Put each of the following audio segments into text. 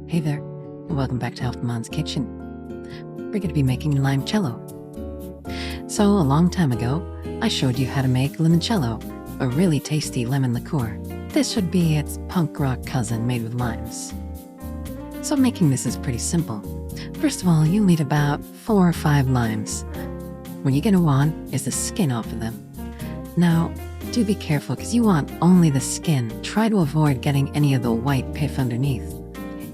Hey there, and welcome back to Elfman's Kitchen. We're going to be making limecello. So, a long time ago, I showed you how to make limoncello, a really tasty lemon liqueur. This should be its punk rock cousin made with limes. So making this is pretty simple. First of all, you'll need about 4 or 5 limes. What you're going to want is the skin off of them. Now, do be careful because you want only the skin. Try to avoid getting any of the white pith underneath.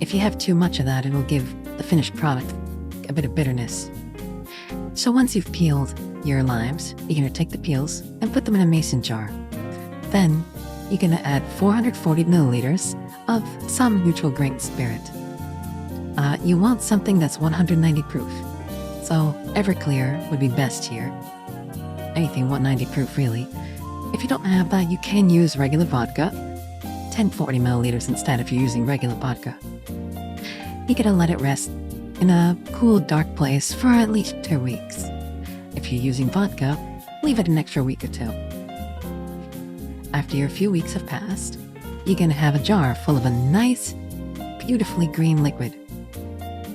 If you have too much of that, it'll give the finished product a bit of bitterness. So once you've peeled your limes, you're going to take the peels and put them in a mason jar. Then you're going to add 440 milliliters of some neutral grain spirit. You want something that's 190 proof. So Everclear would be best here. Anything 190 proof really. If you don't have that, you can use regular vodka. 1040 milliliters instead if you're using regular vodka. You're gonna let it rest in a cool, dark place for at least 2 weeks. If you're using vodka, leave it an extra week or 2. After your few weeks have passed, you're gonna have a jar full of a nice, beautifully green liquid.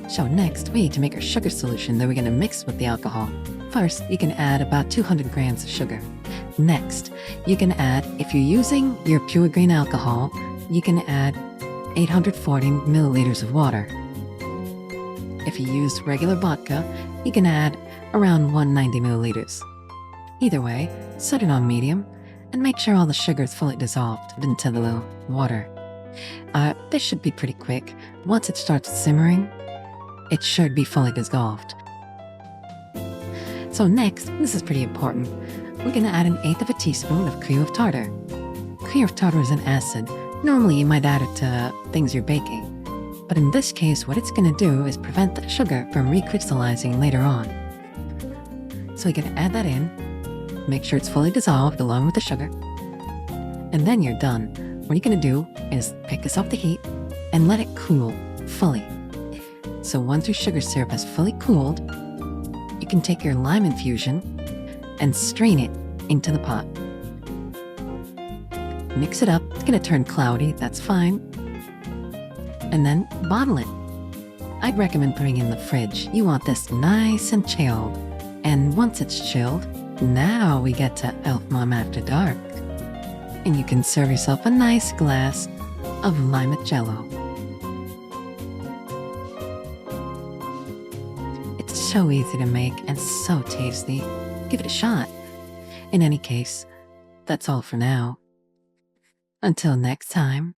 So next, we need to make our sugar solution that we're gonna mix with the alcohol. First, you can add about 200 grams of sugar. Next, you can add, if you're using your pure green alcohol, you can add 840 milliliters of water. If you use regular vodka, you can add around 190 milliliters. Either way, set it on medium and make sure all the sugar is fully dissolved into the water. This should be pretty quick. Once it starts simmering, it should be fully dissolved. So next, this is pretty important. We're going to add 1/8 of a teaspoon of cream of tartar. Cream of tartar is an acid. Normally you might add it to things you're baking. But in this case, what it's going to do is prevent the sugar from recrystallizing later on. So you're going to add that in. Make sure it's fully dissolved along with the sugar. And then you're done. What you're going to do is pick this off the heat and let it cool fully. So once your sugar syrup has fully cooled, you can take your lime infusion and strain it into the pot. Mix it up. It's going to turn cloudy. That's fine. And then bottle it. I'd recommend putting it in the fridge. You want this nice and chilled. And once it's chilled, now we get to Elf Mom After Dark. And you can serve yourself a nice glass of limoncello. It's so easy to make and so tasty. Give it a shot. In any case, that's all for now. Until next time.